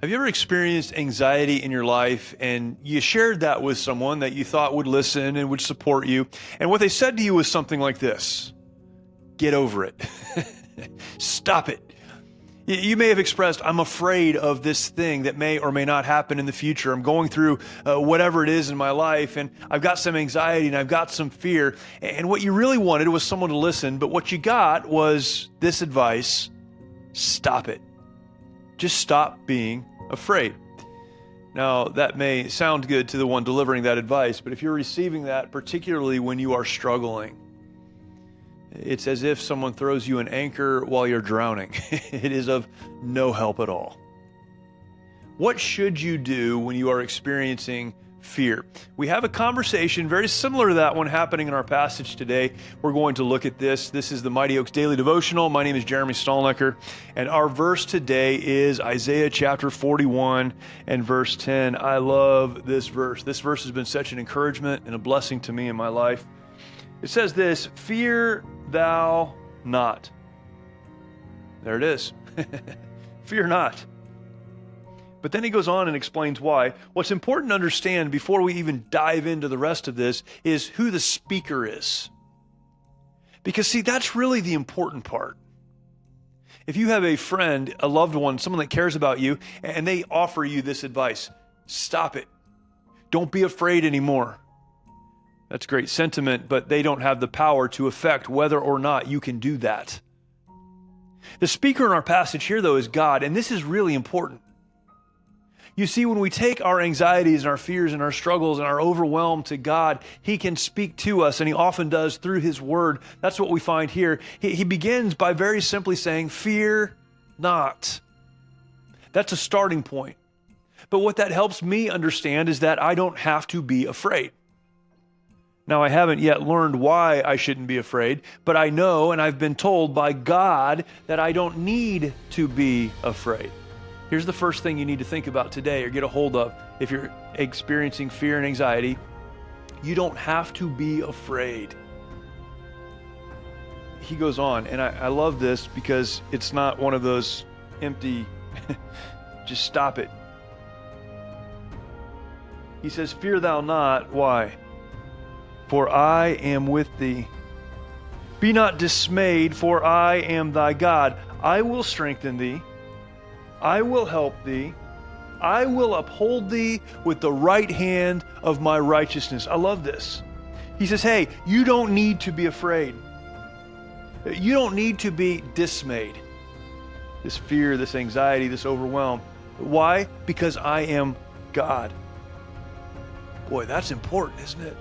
Have you ever experienced anxiety in your life and you shared that with someone that you thought would listen and would support you? And what they said to you was something like this: get over it. Stop it. You may have expressed, I'm afraid of this thing that may or may not happen in the future. I'm going through whatever it is in my life, and I've got some anxiety and I've got some fear. And what you really wanted was someone to listen, but what you got was this advice: stop it. Just stop being afraid. Now, that may sound good to the one delivering that advice, but if you're receiving that, particularly when you are struggling, it's as if someone throws you an anchor while you're drowning. It is of no help at all. What should you do when you are experiencing fear? We have a conversation very similar to that one happening in our passage today. We're going to look at this. This is the Mighty Oaks Daily Devotional. My name is Jeremy Stalnecker, and our verse today is Isaiah chapter 41 and verse 10. I love this verse. This verse has been such an encouragement and a blessing to me in my life. It says this: fear thou not. There it is. Fear not. But then he goes on and explains why. What's important to understand before we even dive into the rest of this is who the speaker is. Because see, that's really the important part. If you have a friend, a loved one, someone that cares about you, and they offer you this advice: stop it. Don't be afraid anymore. That's great sentiment, but they don't have the power to affect whether or not you can do that. The speaker in our passage here, though, is God, and this is really important. You see, when we take our anxieties and our fears and our struggles and our overwhelm to God, He can speak to us, and He often does through His Word. That's what we find here. He begins by very simply saying, fear not. That's a starting point. But what that helps me understand is that I don't have to be afraid. Now, I haven't yet learned why I shouldn't be afraid, but I know, and I've been told by God, that I don't need to be afraid. Here's the first thing you need to think about today or get a hold of if you're experiencing fear and anxiety. You don't have to be afraid. He goes on, and I love this because it's not one of those empty, just stop it. He says, fear thou not. Why? For I am with thee. Be not dismayed, for I am thy God. I will strengthen thee. I will help thee. I will uphold thee with the right hand of my righteousness. I love this. He says, hey, you don't need to be afraid. You don't need to be dismayed. This fear, this anxiety, this overwhelm. Why? Because I am God. Boy, that's important, isn't it?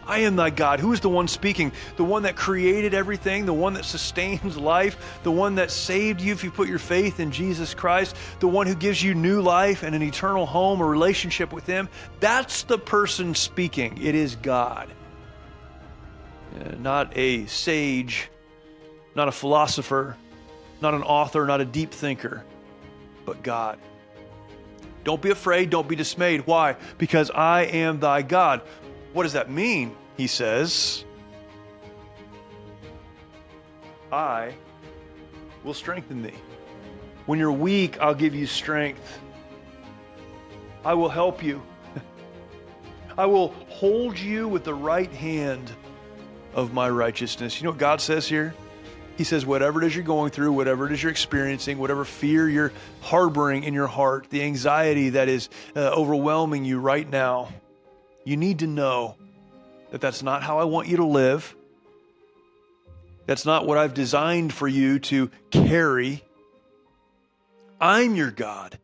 I am thy God. Who is the one speaking? The one that created everything, the one that sustains life, the one that saved you if you put your faith in Jesus Christ, the one who gives you new life and an eternal home, a relationship with Him. That's the person speaking. It is God. Not a sage, not a philosopher, not an author, not a deep thinker, but God. Don't be afraid. Don't be dismayed. Why? Because I am thy God. What does that mean? He says, I will strengthen thee. When you're weak, I'll give you strength. I will help you. I will hold you with the right hand of my righteousness. You know what God says here? He says, whatever it is you're going through, whatever it is you're experiencing, whatever fear you're harboring in your heart, the anxiety that is overwhelming you right now, you need to know that that's not how I want you to live. That's not what I've designed for you to carry. I'm your God.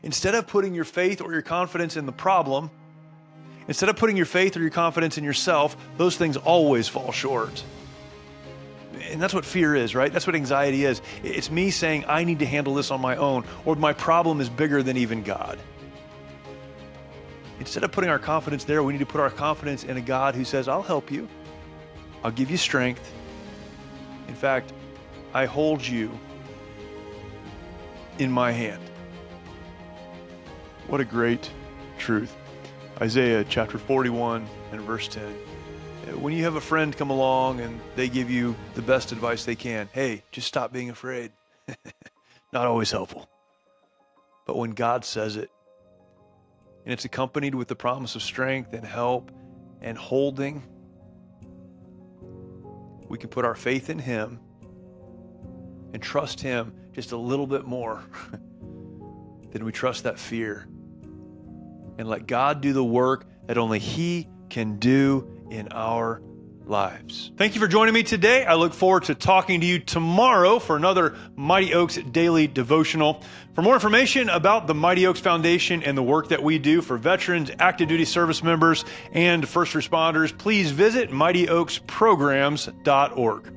Instead of putting your faith or your confidence in the problem, instead of putting your faith or your confidence in yourself, those things always fall short. And that's what fear is, right? That's what anxiety is. It's me saying, I need to handle this on my own, or my problem is bigger than even God. Instead of putting our confidence there, we need to put our confidence in a God who says, I'll help you. I'll give you strength. In fact, I hold you in my hand. What a great truth. Isaiah chapter 41 and verse 10. When you have a friend come along and they give you the best advice they can, hey, just stop being afraid. Not always helpful. but when God says it. And it's accompanied with the promise of strength and help and holding. We can put our faith in Him and trust Him just a little bit more than we trust that fear. And let God do the work that only He can do in our lives. Thank you for joining me today. I look forward to talking to you tomorrow for another Mighty Oaks Daily Devotional. For more information about the Mighty Oaks Foundation and the work that we do for veterans, active duty service members, and first responders, please visit mightyoaksprograms.org.